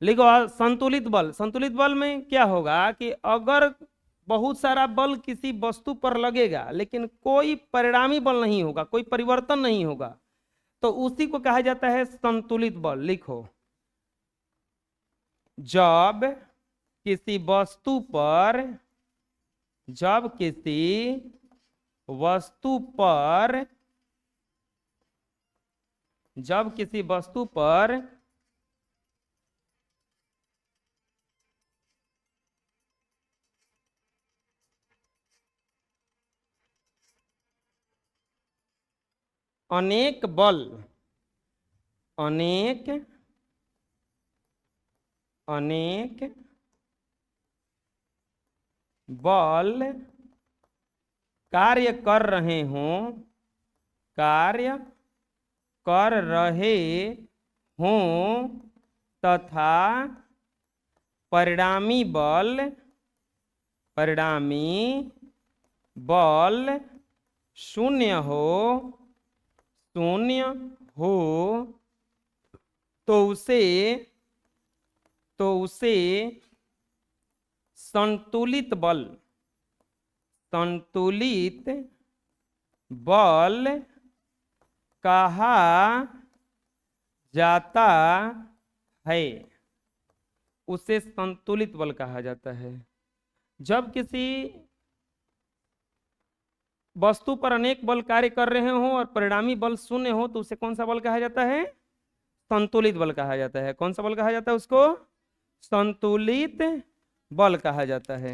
लिखो संतुलित बल। संतुलित बल में क्या होगा कि अगर बहुत सारा बल किसी वस्तु पर लगेगा लेकिन कोई परिणामी बल नहीं होगा, कोई परिवर्तन नहीं होगा, तो उसी को कहा जाता है संतुलित बल। लिखो, जब किसी वस्तु पर जब किसी वस्तु पर जब किसी वस्तु पर अनेक बल अनेक अनेक बल कार्य कर रहे हों कार्य कर रहे हों तथा परिणामी बल शून्य हो तो उसे संतुलित बल कहा जाता है। उसे संतुलित बल कहा जाता है। जब किसी वस्तु पर अनेक बल कार्य कर रहे हों और परिणामी बल शून्य हो तो उसे कौन सा बल कहा जाता है? संतुलित बल कहा जाता है। कौन सा बल कहा जाता है उसको? संतुलित बल कहा जाता है।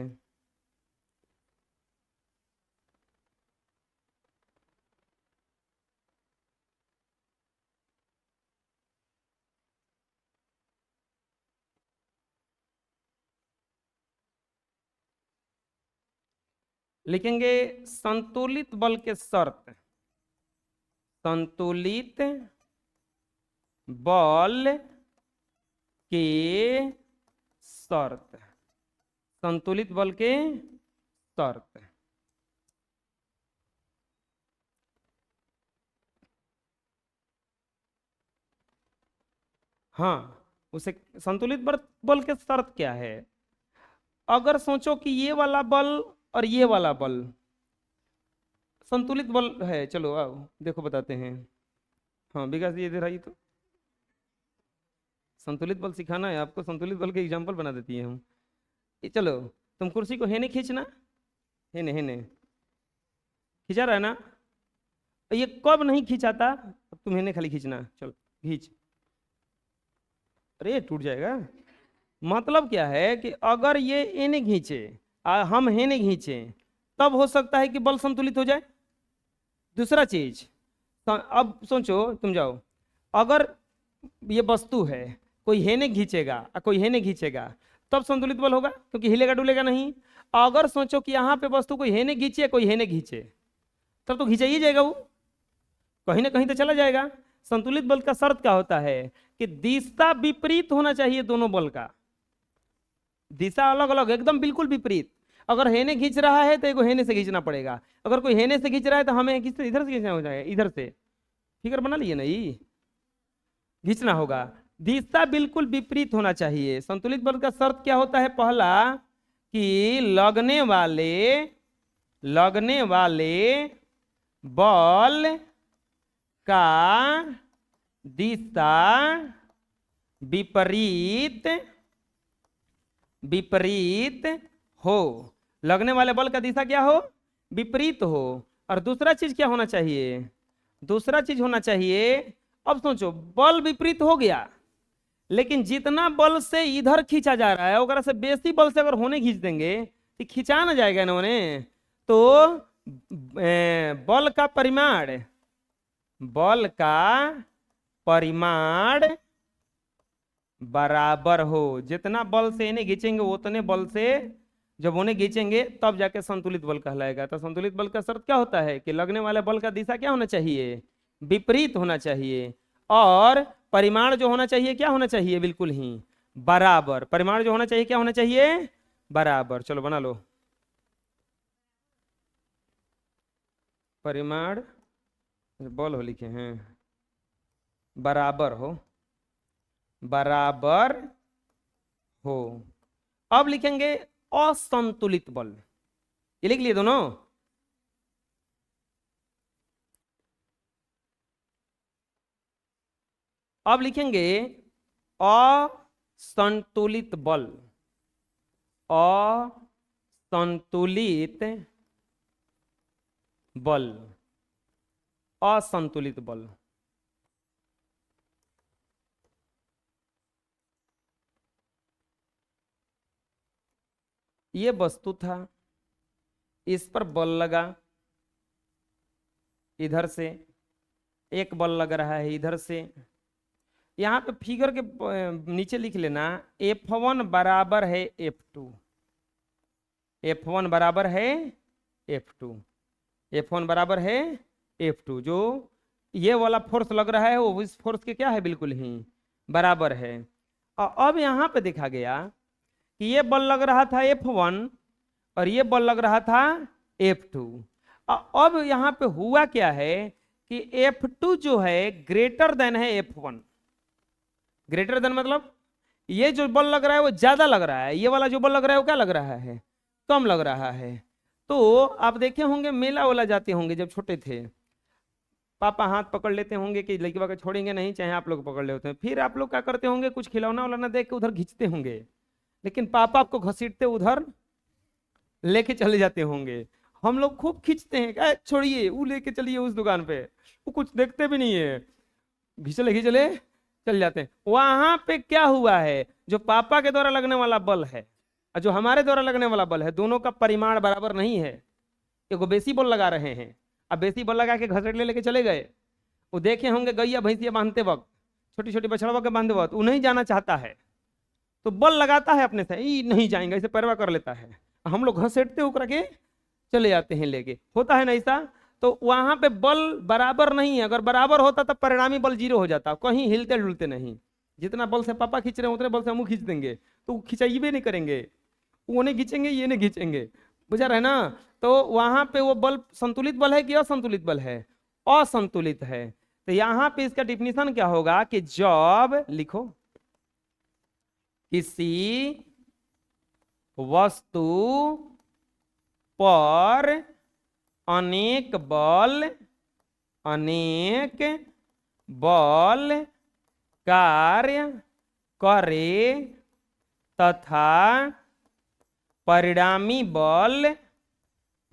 लिखेंगे संतुलित बल के शर्त। संतुलित बल के शर्त। संतुलित बल के शर्त। हाँ, उसे संतुलित बल के शर्त क्या है? अगर सोचो कि ये वाला बल और ये वाला बल संतुलित बल है, चलो आओ देखो बताते हैं। हाँ विकास, ये इधर आइए तो। संतुलित बल सिखाना है आपको, संतुलित बल के एग्जाम्पल बना देती है हम। चलो तुम कुर्सी को हेने खींचना, हेने हेने खींचा रहा है ना? ये कब नहीं खींचाता? तुम हेने खाली खींचना, चलो खींच। अरे टूट जाएगा। मतलब क्या है कि अगर ये एने खींचे हम हेने खींचे तब हो सकता है कि बल संतुलित हो जाए। दूसरा चीज, अब सोचो, तुम जाओ, अगर ये वस्तु है, कोई हेने खींचेगा और कोई हेने खींचेगा तब संतुलित बल होगा, क्योंकि हिलेगा डुलेगा नहीं। अगर सोचो कि यहाँ पे वस्तु कोई हेने खींचे कोई हेने खींचे तब तो खींचा ही जाएगा, वो कहीं ना कहीं तो चला जाएगा। संतुलित बल का शर्त क्या होता है कि दिशा विपरीत होना चाहिए दोनों बल का। दिशा अलग अलग, एकदम बिल्कुल विपरीत। अगर हेने खींच रहा है तो एगो हेने से खींचना पड़ेगा, अगर कोई हेने से खींच रहा है तो हमें इधर से खींचना हो जाएगा, इधर से। फिगर बना लिए ना, ये खींचना होगा। दिशा बिल्कुल विपरीत होना चाहिए। संतुलित बल का शर्त क्या होता है? पहला कि लगने वाले बल का दिशा विपरीत हो। लगने वाले बल का दिशा क्या हो? विपरीत हो। और दूसरा चीज क्या होना चाहिए? दूसरा चीज होना चाहिए, अब सोचो बल विपरीत हो गया लेकिन जितना बल से इधर खींचा जा रहा है ओकरा से बेसी बल से अगर होने खींच देंगे तो खिंचा ना जाएगा ना होने। तो बल का परिमाण बराबर हो। जितना बल से इन्हें खींचेंगे उतने बल से जब उन्हें खींचेंगे तब जाके संतुलित बल कहलाएगा। तो संतुलित बल का शर्त क्या होता है कि लगने वाले बल का दिशा क्या होना चाहिए? विपरीत होना चाहिए। और परिमाण जो होना चाहिए क्या होना चाहिए? बिल्कुल ही बराबर। परिमाण जो होना चाहिए क्या होना चाहिए? बराबर। चलो बना लो। परिमाण बल हो लिखे हैं, बराबर हो, बराबर हो। अब लिखेंगे असंतुलित बल, ये लिख लिए दोनों। अब लिखेंगे असंतुलित बल, असंतुलित बल, असंतुलित बल। ये वस्तु था, इस पर बल लगा इधर से, एक बल लग रहा है इधर से। यहाँ पे फिगर के नीचे लिख लेना F1 बराबर है F2, F1 बराबर है F2, F1 बराबर है F2। जो ये वाला फोर्स लग रहा है वो इस फोर्स के क्या है, बिल्कुल ही बराबर है। और अब यहाँ पे देखा गया कि ये बल लग रहा था F1 और ये बल लग रहा था F2। अब यहाँ पे हुआ क्या है कि F2 जो है ग्रेटर देन है F1। ग्रेटर देन मतलब ये जो बल लग रहा है वो ज्यादा लग रहा है, ये वाला जो बल लग रहा है वो क्या लग रहा है, कम लग रहा है। तो आप देखे होंगे मेला वाला जाते होंगे जब छोटे थे, पापा हाथ पकड़ लेते होंगे कि लड़की को छोड़ेंगे नहीं, चाहे आप लोग पकड़ लेते हैं, फिर आप लोग क्या करते होंगे, कुछ खिलौना उलौना देख के उधर खींचते होंगे, लेकिन पापा आपको घसीटते उधर लेके चले जाते होंगे। हम लोग खूब खींचते हैं, क्या छोड़िए वो लेके चलिए उस दुकान पे, वो कुछ देखते भी नहीं है, घिचले घिचले चल जाते हैं। वहां पे क्या हुआ है, जो पापा के द्वारा लगने वाला बल है और जो हमारे द्वारा लगने वाला बल है, दोनों का परिमाण बराबर नहीं है। एगो बेसी बल लगा रहे हैं, अब बेसी बल लगा के घसट लेके चले गए। वो देखे होंगे गैया भैंसिया बांधते वक्त, छोटी छोटी बछड़वा के बांधते वक्त, वो नहीं जाना चाहता है तो बल लगाता है अपने से, ई नहीं जाएंगे, इसे पैरवा कर लेता है, हम लोग घसेटते होकर के चले जाते हैं लेके, होता है ना ऐसा। तो वहां पे बल बराबर नहीं है, अगर बराबर होता तो परिणामी बल 0 हो जाता, कहीं हिलते डुलते नहीं। जितना बल से पापा खींच रहे हैं उतने बल से हम खींच देंगे, तो खिंचाइए नहीं करेंगे, वो नहीं खींचेंगे ये नहीं खींचेंगे, बुझा रहे ना। तो वहां पे वो बल संतुलित बल है कि असंतुलित बल है, असंतुलित है। तो यहां पे इसका डिफिनीशन क्या होगा कि जब लिखो किसी वस्तु पर अनेक बल कार्य करे तथा परिणामी बल शून्य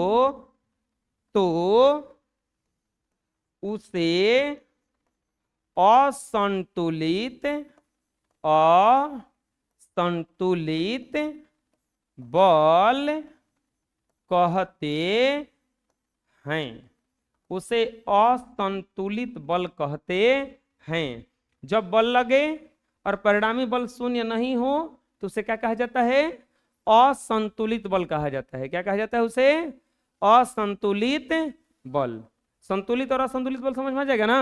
नहीं हो तो उसे असंतुलित बल कहते हैं, उसे असंतुलित बल कहते हैं। जब बल लगे और परिणामी बल शून्य नहीं हो तो उसे क्या कहा जाता है, असंतुलित बल कहा जाता है। क्या कहा जाता है उसे, असंतुलित बल। संतुलित और असंतुलित बल समझ में आ जाएगा ना।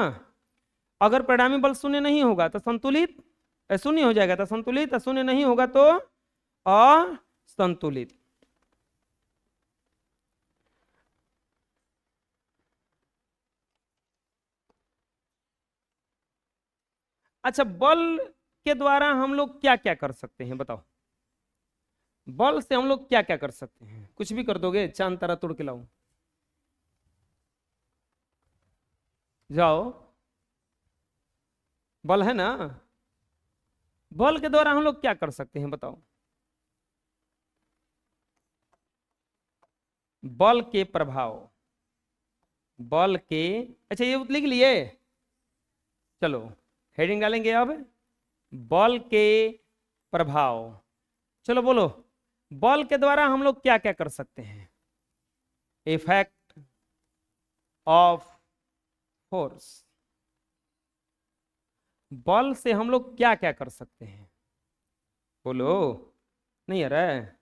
अगर परिणामी बल शून्य नहीं होगा तो संतुलित, शून्य हो जाएगा तो संतुलित, शून्य नहीं होगा तो असंतुलित। अच्छा, बल के द्वारा हम लोग क्या क्या कर सकते हैं बताओ, बल से हम लोग क्या क्या कर सकते हैं, कुछ भी कर दोगे, चांद तारा तोड़ के लाओ, जाओ, बल है ना। बल के द्वारा हम लोग क्या कर सकते हैं बताओ, बल के प्रभाव, बल के, अच्छा ये लिख लिए, चलो हेडिंग डालेंगे अब, बल के प्रभाव। चलो बोलो, बल के द्वारा हम लोग क्या क्या कर सकते हैं, इफेक्ट ऑफ फोर्स। बल से हम लोग क्या क्या कर सकते हैं, बोलो, नहीं आ रहा है,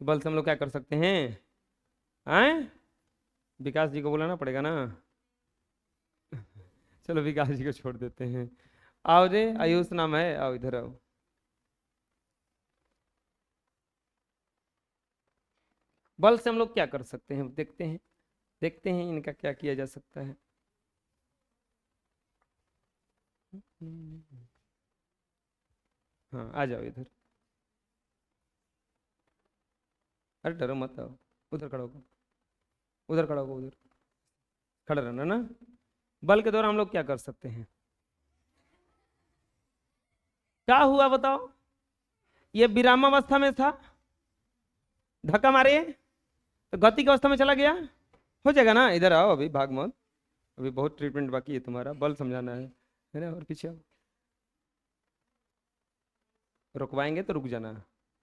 बल से हम लोग क्या कर सकते हैं, आए विकास जी को बुलाना पड़ेगा ना। चलो विकास जी को छोड़ देते हैं, आओ रे, आयुष नाम है, आओ इधर आओ। बल से हम लोग क्या कर सकते हैं देखते हैं, देखते हैं इनका क्या किया जा सकता है। हाँ आ जाओ इधर, अरे डरो मत, आओ उधर खड़ा होगा, उधर खड़ा होगा, उधर खड़ा रहना ना। बल के द्वारा हम लोग क्या कर सकते हैं? क्या हुआ बताओ? ये विरामावस्था में था, धक्का मारे तो गति की अवस्था में चला गया, हो जाएगा ना। इधर आओ, अभी भाग मत, अभी बहुत ट्रीटमेंट बाकी है तुम्हारा, बल समझाना है ना। और पीछे आओ, रुकवाएंगे तो रुक जाना,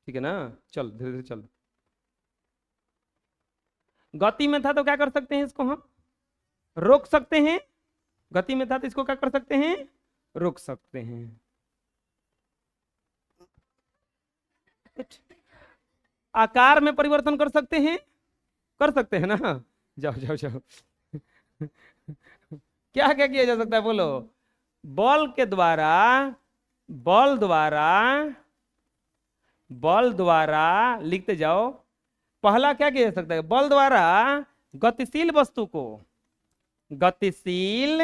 ठीक है ना। चल धीरे धीरे चल। गति में था तो क्या कर सकते हैं इसको हम? रोक सकते हैं। गति में था तो इसको क्या कर सकते हैं? रोक सकते हैं। आकार में परिवर्तन कर सकते हैं, कर सकते हैं ना। जाओ जाओ जाओ। क्या क्या किया जा सकता है बोलो? बल के द्वारा, बल द्वारा, बल द्वारा लिखते जाओ। पहला क्या किया जा सकता है? बल द्वारा गतिशील वस्तु को, गतिशील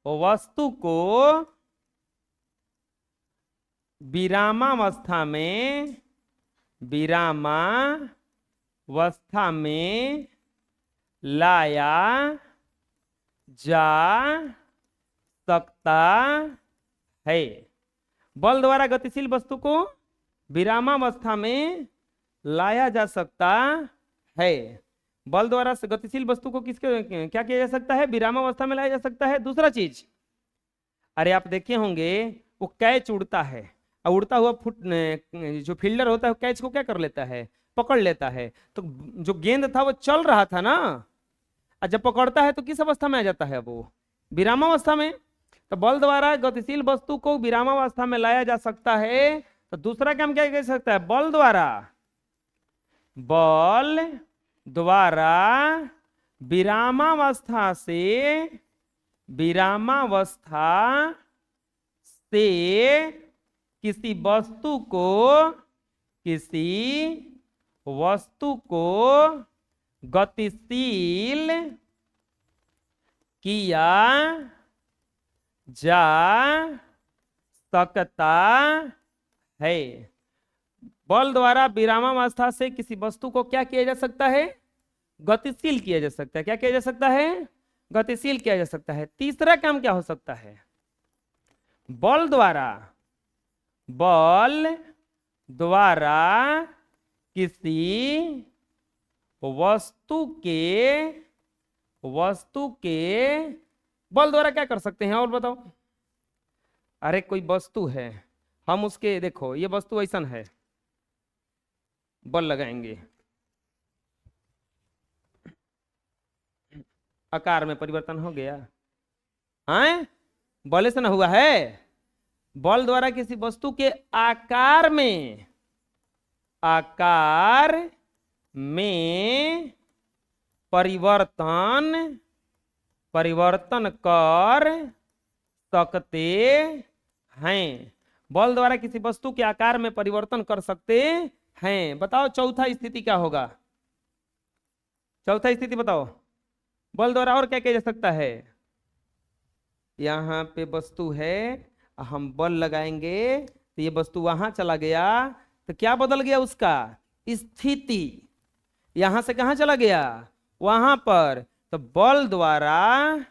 वस्तु को विरामावस्था में, विरामावस्था में लाया जा सकता है। बल द्वारा गतिशील वस्तु को विरामावस्था में लाया जा सकता है। बल द्वारा गतिशील वस्तु को किसके क्या किया जा सकता है? विरामावस्था में लाया जा सकता है। दूसरा चीज, अरे आप देखे होंगे वो कैच उड़ता है, और उड़ता हुआ फुट जो फील्डर होता है कैच को क्या कर लेता है? पकड़ लेता है। तो जो गेंद था वो चल रहा था ना, और जब पकड़ता है तो किस अवस्था में आ जाता है? वो विरामावस्था में। तो बल द्वारा गतिशील वस्तु को विरामावस्था में लाया जा सकता है। तो दूसरा काम क्या कर सकता है? बल द्वारा, बल द्वारा विरामावस्था से, विरामावस्था से किसी वस्तु को, किसी वस्तु को गतिशील किया जा सकता है। बल द्वारा विरामावस्था से किसी वस्तु को क्या किया जा सकता है? गतिशील किया जा सकता है। क्या किया जा सकता है? गतिशील किया जा सकता है। तीसरा काम क्या हो सकता है? बल द्वारा, बल द्वारा किसी वस्तु के, वस्तु के बल द्वारा क्या कर सकते हैं और बताओ? अरे कोई वस्तु है, हम उसके, देखो ये वस्तु ऐसा है, बल लगाएंगे, आकार में परिवर्तन हो गया, हाँ बल से ना हुआ है। बल द्वारा किसी वस्तु के आकार में, आकार में परिवर्तन, परिवर्तन कर सकते हैं। बल द्वारा किसी वस्तु के आकार में परिवर्तन कर सकते हैं। बताओ चौथा स्थिति क्या होगा? चौथा स्थिति बताओ, बल द्वारा और क्या किया जा सकता है? यहाँ पे वस्तु है, हम बल लगाएंगे तो ये वस्तु वहां चला गया, तो क्या बदल गया उसका? स्थिति। यहां से कहां चला गया? वहां पर। तो बल द्वारा,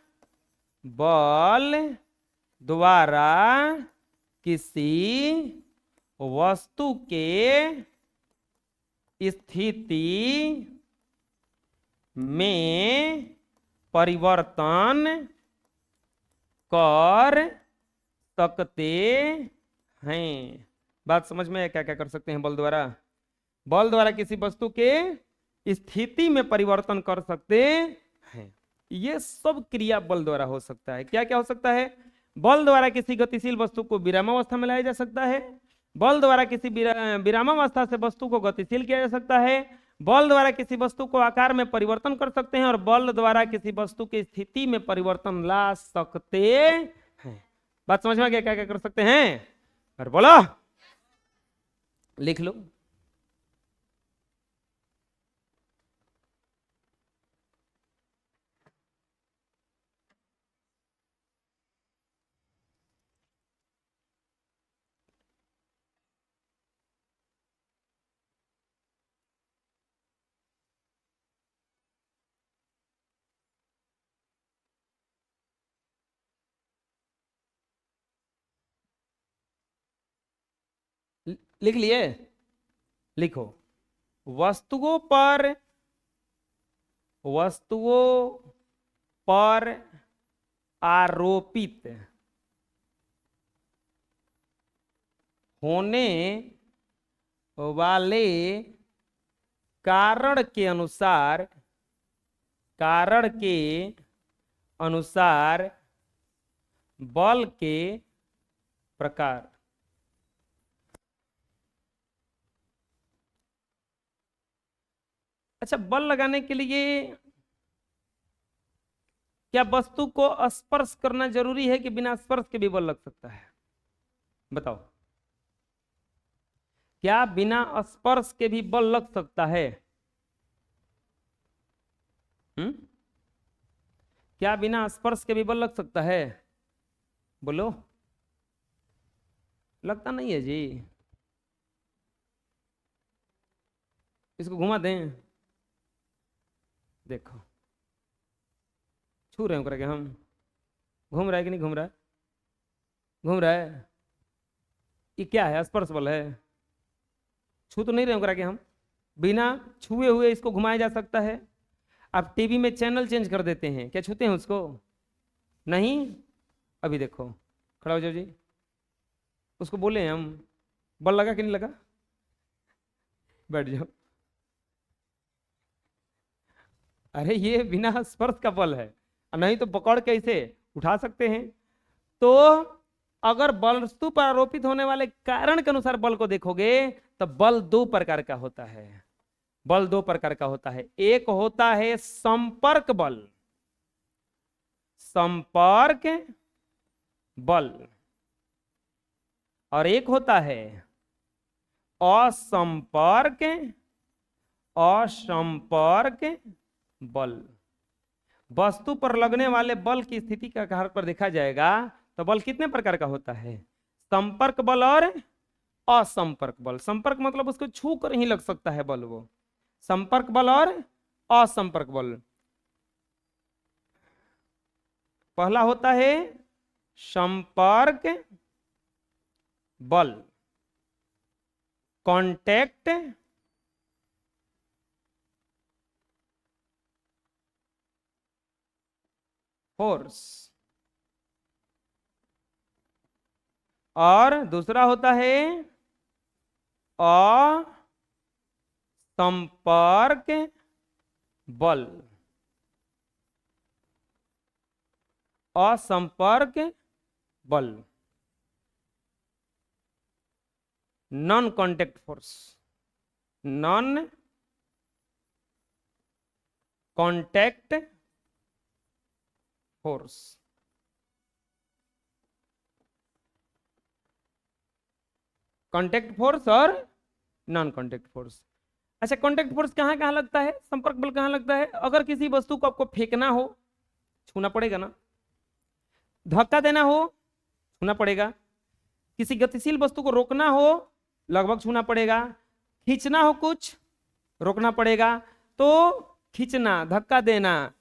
बल द्वारा किसी वस्तु के स्थिति में परिवर्तन कर सकते हैं। बात समझ में? क्या क्या कर सकते हैं बल द्वारा? बल द्वारा किसी वस्तु के स्थिति में परिवर्तन कर सकते हैं। ये सब क्रिया बल द्वारा हो सकता है। क्या क्या हो सकता है? बल द्वारा किसी गतिशील वस्तु को विरामावस्था में लाया जा सकता है। बल द्वारा किसी विरामावस्था से वस्तु को गतिशील किया जा सकता है। बल द्वारा किसी वस्तु को आकार में परिवर्तन कर सकते हैं, और बल द्वारा किसी वस्तु की स्थिति में परिवर्तन ला सकते हैं। बात समझ में आ गया? क्या क्या कर सकते हैं? और बोलो, लिख लो। लिख लिए? लिखो, वस्तुओं पर आरोपित होने वाले कारण के अनुसार बल के प्रकार। अच्छा, बल लगाने के लिए क्या वस्तु को स्पर्श करना जरूरी है कि बिना स्पर्श के भी बल लग सकता है? बताओ, क्या बिना स्पर्श के भी बल लग सकता है? क्या बिना स्पर्श के भी बल लग सकता है? बोलो। लगता नहीं है जी। इसको घुमा दें, देखो छू रहे हो करके हम, घूम रहा है कि नहीं घूम रहा है? घूम रहा है। ये क्या है? स्पर्श बल है। छू तो नहीं रहे हो करके हम, बिना छुए हुए इसको घुमाया जा सकता है। आप टीवी में चैनल चेंज कर देते हैं, क्या छूते हैं उसको? नहीं। अभी देखो, खड़ा हो जाओ जी, उसको बोले हम बल लगा कि नहीं लगा? बैठ जाओ। अरे ये बिना स्पर्श का बल है, नहीं तो पकड़ के इसे उठा सकते हैं। तो अगर वस्तु पर आरोपित होने वाले कारण के अनुसार बल को देखोगे तो बल दो प्रकार का होता है। बल दो प्रकार का होता है। एक होता है संपर्क बल, संपर्क बल, और एक होता है असंपर्क बल। वस्तु पर लगने वाले बल की स्थिति के आधार पर देखा जाएगा तो बल कितने प्रकार का होता है? संपर्क बल और असंपर्क बल। संपर्क मतलब उसको छू कर ही लग सकता है बल, वो संपर्क बल और असंपर्क बल। पहला होता है संपर्क बल, कांटेक्ट फोर्स, और दूसरा होता है असंपर्क बल, असंपर्क बल, non contact force, non contact force. Contact force और नॉन कॉन्टेक्ट फोर्स। अच्छा, कॉन्टेक्ट फोर्स कहाँ कहाँ लगता है? संपर्क बल कहाँ लगता है? अगर किसी वस्तु को आपको फेंकना हो, छूना पड़ेगा ना। धक्का देना हो, छूना पड़ेगा। किसी गतिशील वस्तु को रोकना हो, लगभग छूना पड़ेगा। खींचना हो कुछ, रोकना पड़ेगा। तो खींचना, धक्का देना,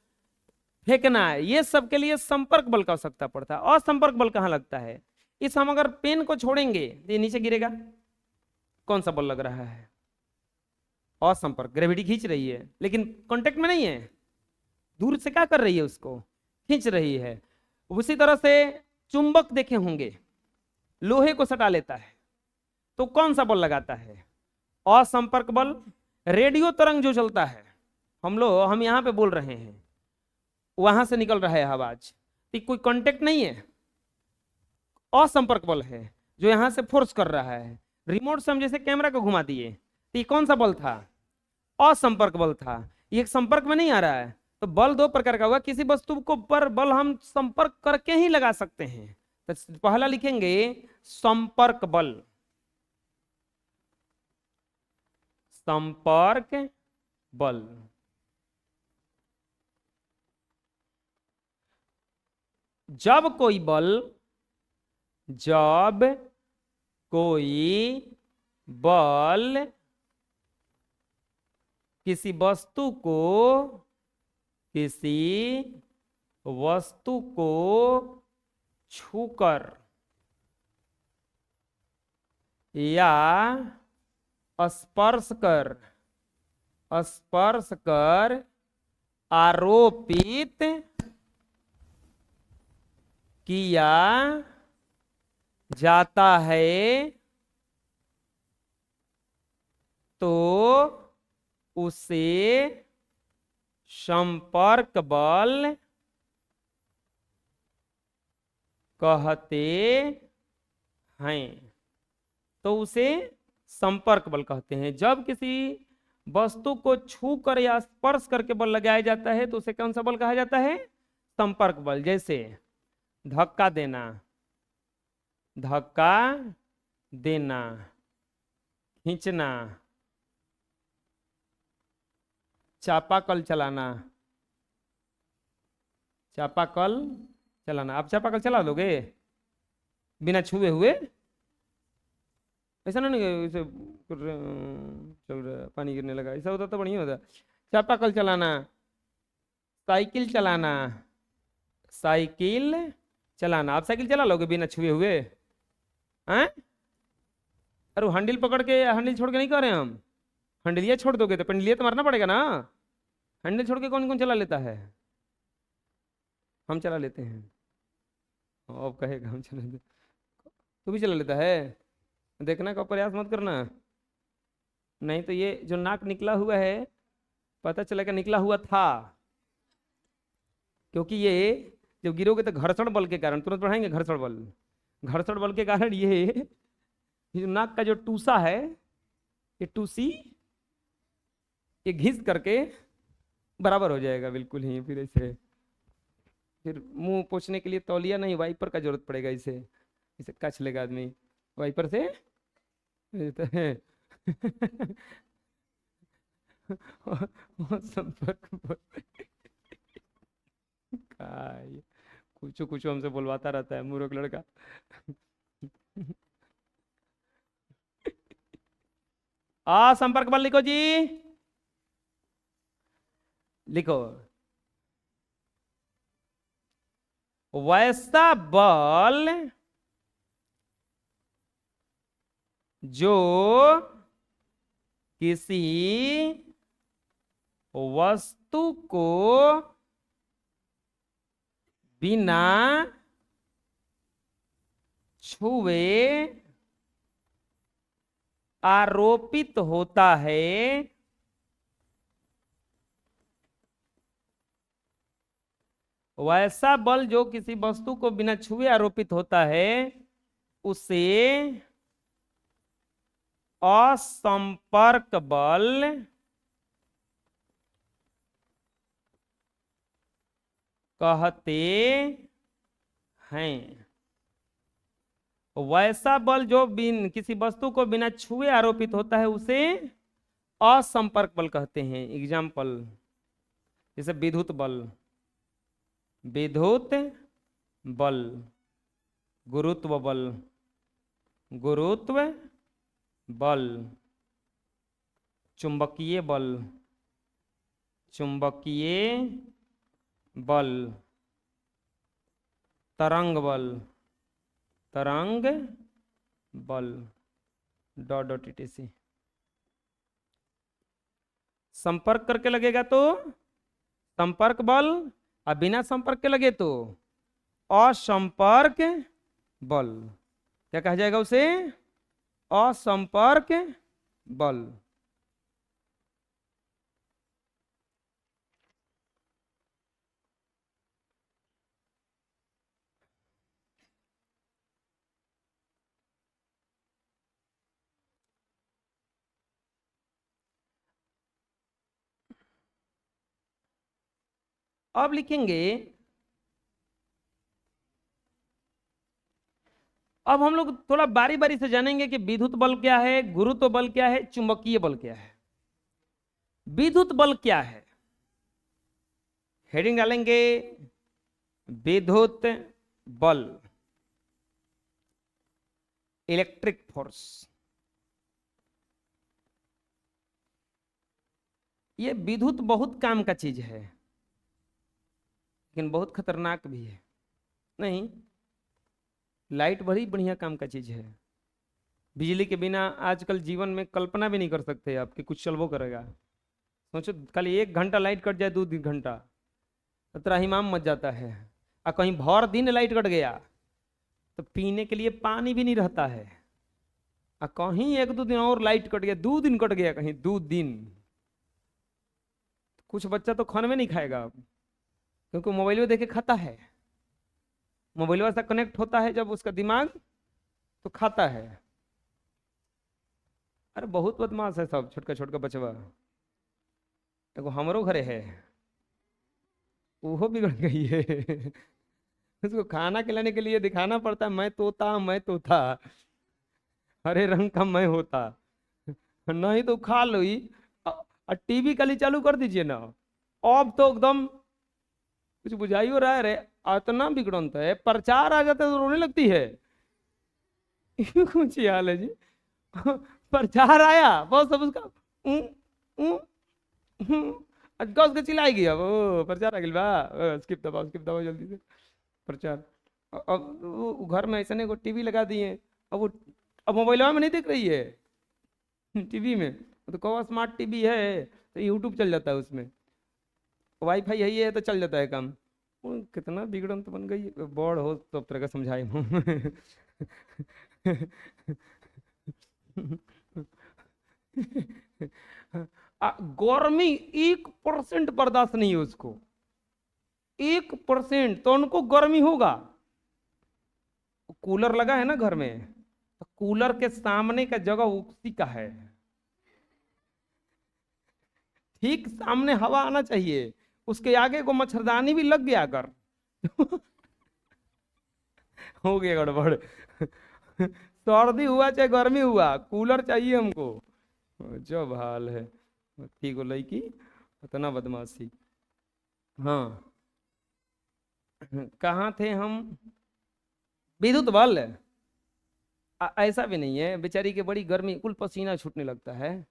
फेंकना, ये सब के लिए संपर्क बल का आवश्यकता पड़ता है। असंपर्क बल कहाँ लगता है? इस हम अगर पेन को छोड़ेंगे ये नीचे गिरेगा, कौन सा बल लग रहा है? असंपर्क, ग्रेविटी खींच रही है लेकिन कांटेक्ट में नहीं है, दूर से क्या कर रही है? उसको खींच रही है। उसी तरह से चुंबक देखे होंगे, लोहे को सटा लेता है तो कौन सा बल लगाता है? असंपर्क बल। रेडियो तरंग जो चलता है, हम यहां पे बोल रहे हैं, वहां से निकल रहा है आवाज, तो कोई कांटेक्ट नहीं है, असंपर्क बल है जो यहां से फोर्स कर रहा है। रिमोट से हम जैसे कैमरा को घुमा दिए तो ये कौन सा बल था? असंपर्क बल था। ये संपर्क में नहीं आ रहा है। तो बल दो प्रकार का हुआ। किसी वस्तु को पर बल हम संपर्क करके ही लगा सकते हैं, तो पहला लिखेंगे संपर्क बल, संपर्क बल। जब कोई बल किसी वस्तु को छूकर या स्पर्श कर, स्पर्श कर आरोपित किया जाता है तो उसे संपर्क बल कहते हैं। तो उसे संपर्क बल कहते हैं। जब किसी वस्तु को छू कर या स्पर्श करके बल लगाया जाता है तो उसे कौन सा बल कहा जाता है? संपर्क बल। जैसे धक्का देना, धक्का देना, खींचना, चापाकल चलाना, चापाकल चलाना। आप चापाकल चला लोगे बिना छुए हुए? ऐसा ना नहीं ऐसे चल रहा है, पानी गिरने लगा, ऐसा होता तो बढ़िया होता। चापाकल चलाना, साइकिल चलाना, साइकिल चलाना। आप साइकिल चला लोगे बिना छुए हुए? हैं? अरे हैंडल पकड़ के, हैंडल छोड़ के नहीं कर रहे हम। हैंडलिया छोड़ दोगे तो पेंडलिया तो मारना पड़ेगा ना। हैंडल छोड़ के कौन कौन चला लेता है? हम चला लेते हैं। अब कहेगा हम चला लेते। तू भी चला लेता है? देखने का प्रयास मत करना, नहीं तो ये जो नाक निकला हुआ है पता चलेगा निकला हुआ था। क्योंकि ये जब गिरोगे तो घर्षण बल के कारण, तुरंत बढ़ाएंगे घर्षण बल, घर्षण बल के कारण ये जो नाक का जो टूसा है, ये टूसी ये घिस करके बराबर हो जाएगा बिल्कुल ही। फिर ऐसे फिर मुंह पोछने के लिए तौलिया नहीं, वाइपर का जरूरत पड़ेगा। इसे इसे कच लेगा आदमी वाइपर से। संपर्क कुछ कुछ हमसे बोलवाता रहता है मूर्ख लड़का। संपर्क बल लिखो जी, लिखो। वैसा बल जो किसी वस्तु को बिना छुए आरोपित होता है वैसा बल जो किसी वस्तु को बिना छुए आरोपित होता है उसे असंपर्क बल कहते हैं। वैसा बल जो किसी वस्तु को बिना छुए आरोपित होता है उसे असंपर्क बल कहते हैं। एग्जाम्पल जैसे विद्युत बल, विद्युत बल, गुरुत्व बल, गुरुत्व बल, चुंबकीय बल, चुंबकीय बल, तरंग बल, तरंग बल, डॉट डॉट etc। संपर्क करके लगेगा तो संपर्क बल, और बिना संपर्क के लगे तो असंपर्क बल। क्या कहा जाएगा उसे? असंपर्क बल। अब लिखेंगे, अब हम लोग थोड़ा बारी बारी से जानेंगे कि विद्युत बल क्या है, गुरुत्व बल क्या है, चुंबकीय बल क्या है। विद्युत बल क्या है? हेडिंग डालेंगे विद्युत बल, इलेक्ट्रिक फोर्स। ये विद्युत बहुत काम का चीज है लेकिन बहुत खतरनाक भी है। नहीं, लाइट बड़ी बढ़िया काम का चीज है बिजली के बिना आजकल जीवन में कल्पना भी नहीं कर सकते आप कि कुछ चलबो करेगा। सोचो खाली 1 घंटा लाइट कट जाए, 2 घंटा, तो त्राहिमाम मच जाता है। और कहीं भर दिन लाइट कट गया तो पीने के लिए पानी भी नहीं रहता है। और कहीं 1-2 दिन और लाइट कट गया, 2 दिन कट गया, कहीं 2 दिन, कुछ बच्चा तो खाना में नहीं खाएगा अब, क्योंकि मोबाइल में देखे खाता है। मोबाइल से कनेक्ट होता है जब उसका दिमाग, तो खाता है। अरे बहुत बदमाश है सब, छोटका छोटका बचवा। एगो हमरो घरे है, वो बिगड़ गई है। उसको खाना खिलाने के लिए दिखाना पड़ता है, मैं तोता मैं तोता, हरे रंग का मैं होता। नहीं तो खा लो ही। टीवी खाली चालू कर दीजिए ना, अब तो एकदम कुछ बुझाई हो रहा है रे। इतना बिगड़ंत है, प्रचार आ जाता है तो रोने लगती है। कुछ हाल है जी। प्रचार आया बस, सब उसका ऊ, ऊ, उसके चिल्लाएगी। अब ओ प्रचार आ गया बा, स्किप दबाओ जल्दी से प्रचार। अब वो घर में ऐसा नहीं को टीवी लगा दिए। अब वो अब मोबाइल में नहीं देख रही है, टीवी में। तो कहो स्मार्ट टीवी है तो यूट्यूब चल जाता है उसमें, वाईफाई है ये है तो चल जाता है काम। वो कितना बिगड़न तो बन गई, बड़ हो तो अब तरह का समझाए हूँ। गर्मी 1% बर्दाश्त नहीं है उसको, 1% तो उनको गर्मी होगा। कूलर लगा है ना घर में, तो कूलर के सामने का जगह उसी का है, ठीक सामने हवा आना चाहिए। उसके आगे को मच्छरदानी भी लग गया अगर, हो गया गड़बड़। सर्दी हुआ चाहे गर्मी हुआ, कूलर चाहिए हमको। जब हाल है ठीक हो लड़की, इतना बदमाशी। हाँ, कहाँ थे हम? विद्युत बल। ऐसा भी नहीं है बेचारी के, बड़ी गर्मी, कुल पसीना छूटने लगता है।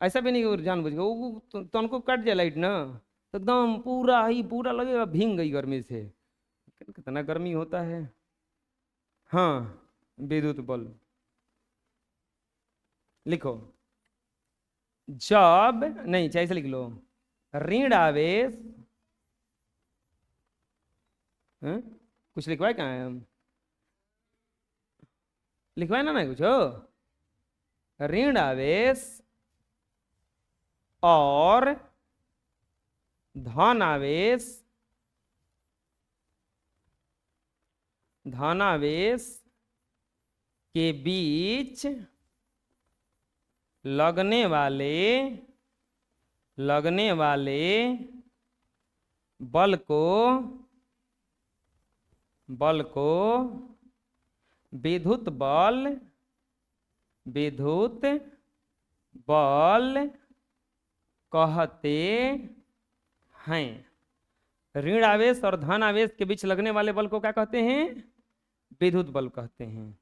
ऐसा भी नहीं कि जानबूझ के वो तनको कट जाए लाइट ना, तो एकदम पूरा ही पूरा लगेगा भींग गई गर्मी से। कितना गर्मी होता है। हाँ, विद्युत बल लिखो। जब नहीं चाहे ऐसे लिख लो, ऋण आवेश, हाँ? कुछ लिखवाए कहाँ है हम? लिखवाए ना कुछ हो। ऋण आवेश और धन आवेश, धनावेश के बीच लगने वाले बल को विद्युत बल कहते हैं। ऋण आवेश और धन आवेश के बीच लगने वाले बल को क्या कहते हैं? विद्युत बल कहते हैं।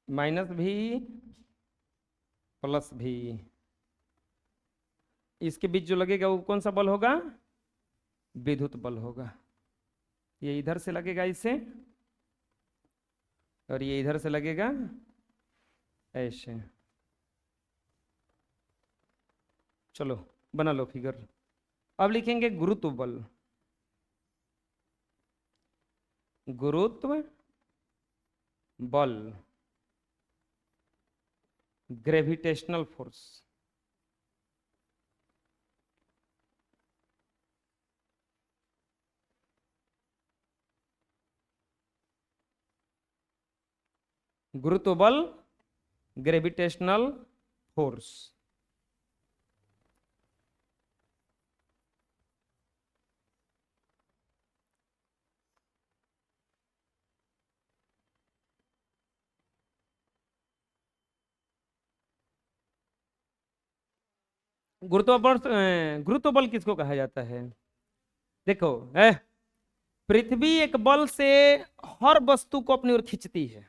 माइनस भी प्लस भी, इसके बीच जो लगेगा वो कौन सा बल होगा? विद्युत बल होगा। ये इधर से लगेगा इससे, और ये इधर से लगेगा ऐसे। चलो बना लो फिगर। अब लिखेंगे गुरुत्व बल। गुरुत्व बल, ग्रेविटेशनल फोर्स। गुरुत्व बल, ग्रेविटेशनल फोर्स। गुरुत्व बल किसको कहा जाता है? देखो, पृथ्वी एक बल से हर वस्तु को अपनी ओर खींचती है।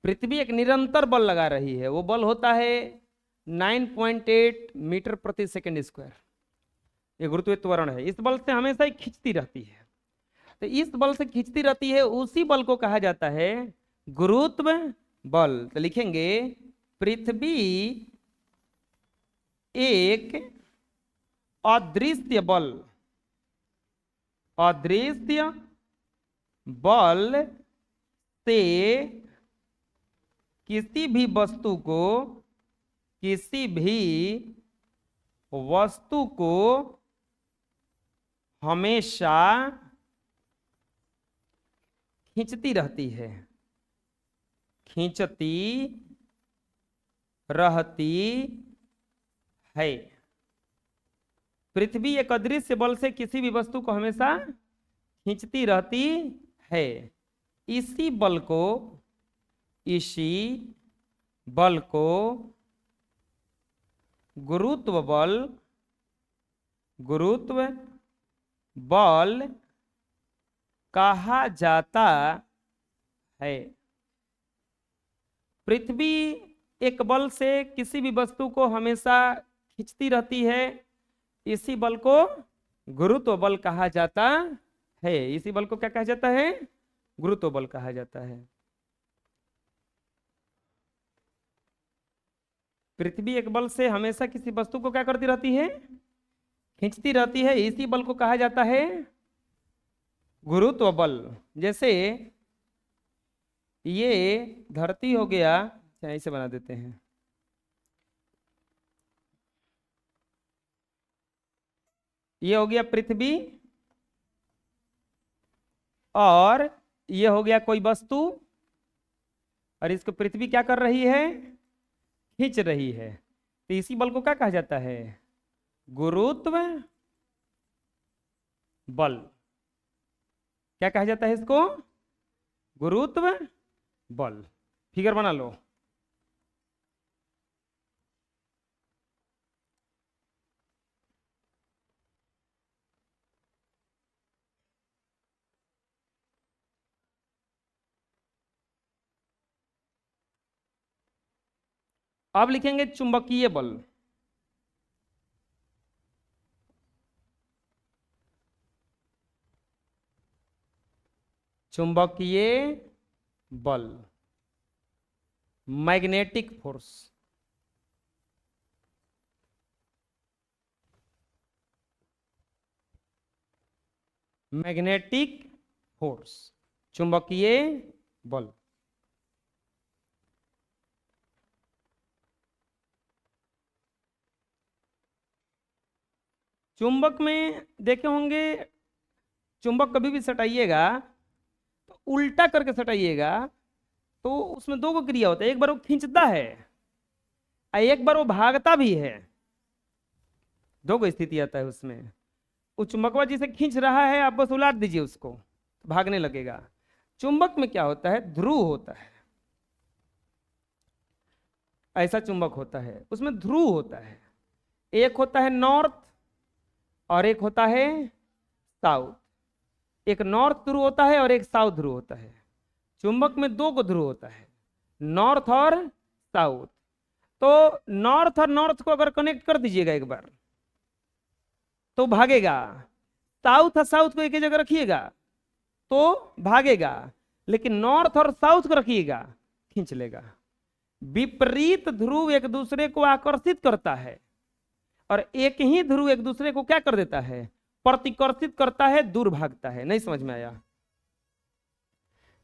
पृथ्वी एक निरंतर बल लगा रही है, वो बल होता है 9.8 मीटर प्रति सेकंड स्क्वायर। ये गुरुत्व त्वरण है, इस बल से हमेशा ही खींचती रहती है। तो इस बल से खींचती रहती है, उसी बल को कहा जाता है गुरुत्व बल। तो लिखेंगे पृथ्वी एक अदृश्य बल, अदृश्य बल से किसी भी वस्तु को, किसी भी वस्तु को हमेशा खींचती रहती है, खींचती रहती है। पृथ्वी एक अदृश्य बल से किसी भी वस्तु को हमेशा खींचती रहती है। इसी बल को, इसी बल को गुरुत्व बल, गुरुत्व बल कहा जाता है। पृथ्वी एक बल से किसी भी वस्तु को हमेशा खींचती रहती है, इसी बल को गुरुत्व बल कहा जाता है। इसी बल को क्या कहा जाता है? गुरुत्व बल कहा जाता है। पृथ्वी एक बल से हमेशा किसी वस्तु को क्या करती रहती है? खींचती रहती है, इसी बल को कहा जाता है गुरुत्व बल। जैसे ये धरती हो गया, ऐसे बना देते हैं, ये हो गया पृथ्वी और ये हो गया कोई वस्तु, और इसको पृथ्वी क्या कर रही है? खींच रही है। तो इसी बल को क्या कहा जाता है? गुरुत्व बल। क्या कहा जाता है इसको? गुरुत्व बल। फिगर बना लो। अब लिखेंगे चुंबकीय बल। चुंबकीय बल, मैग्नेटिक फोर्स। मैग्नेटिक फोर्स, चुंबकीय बल। चुंबक में देखे होंगे, चुंबक कभी भी सटाइएगा तो उल्टा करके सटाइएगा, तो उसमें दो गो क्रिया होता है। एक बार वो खींचता है और एक बार वो भागता भी है। दो गो स्थिति आता है उसमें। वो चुंबकवा जिसे खींच रहा है, आप बस उलाट दीजिए उसको, भागने लगेगा। चुंबक में क्या होता है? ध्रुव होता है, ऐसा चुंबक होता है, उसमें ध्रुव होता है। एक होता है नॉर्थ और एक होता है साउथ। एक नॉर्थ ध्रुव होता है और एक साउथ ध्रुव होता है। चुंबक में दो को ध्रुव होता है, नॉर्थ और साउथ। तो नॉर्थ और नॉर्थ को अगर कनेक्ट कर दीजिएगा एक बार तो भागेगा। साउथ और साउथ को एक ही जगह रखिएगा तो भागेगा, लेकिन नॉर्थ और साउथ को रखिएगा, खींच लेगा। विपरीत ध्रुव एक दूसरे को आकर्षित करता है और एक ही ध्रुव एक दूसरे को क्या कर देता है? प्रतिकर्षित करता है, दूर भागता है। नहीं समझ में आया?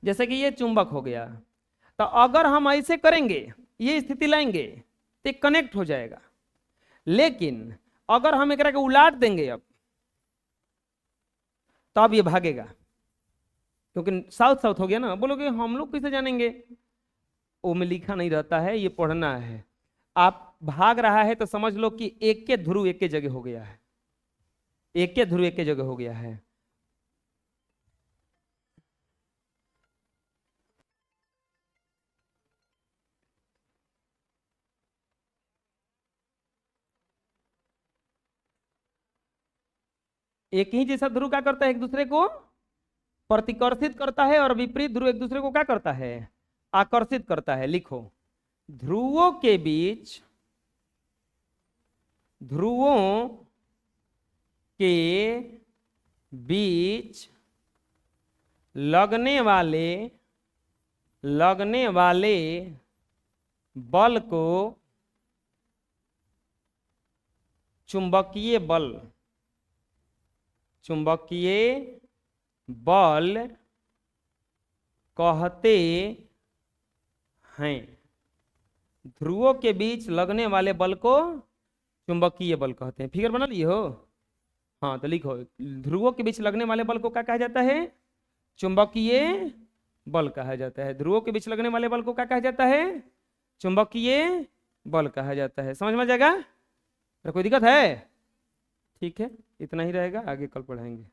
जैसे कि ये चुंबक हो गया, तो अगर हम ऐसे करेंगे, ये स्थिति लाएंगे तो कनेक्ट हो जाएगा। लेकिन अगर हम एक को उलाट देंगे अब, तो अब ये भागेगा, क्योंकि साउथ साउथ हो गया ना। बोलोगे हम लोग कैसे जानेंगे? वो में लिखा नहीं रहता है, ये पढ़ना है। आप भाग रहा है तो समझ लो कि एक के ध्रुव एक के जगह हो गया है, एक के ध्रुव एक के जगह हो गया है। एक ही जैसा ध्रुव क्या करता है? एक दूसरे को प्रतिकर्षित करता है, और विपरीत ध्रुव एक दूसरे को क्या करता है? आकर्षित करता है। लिखो, ध्रुवों के बीच, ध्रुवों के बीच लगने वाले बल को चुंबकीय बल कहते हैं। ध्रुवों के बीच लगने वाले बल को चुंबकीय बल कहते हैं। फिगर बना लिए हो? हाँ, तो लिखो, ध्रुवों के बीच लगने वाले बल को क्या कहा जाता है? चुंबकीय बल कहा जाता है। ध्रुवों के बीच लगने वाले बल को क्या कहा जाता है? चुंबकीय बल कहा जाता है। समझ में आ जाएगा? कोई दिक्कत है? ठीक है, इतना ही रहेगा, आगे कल पढ़ाएंगे।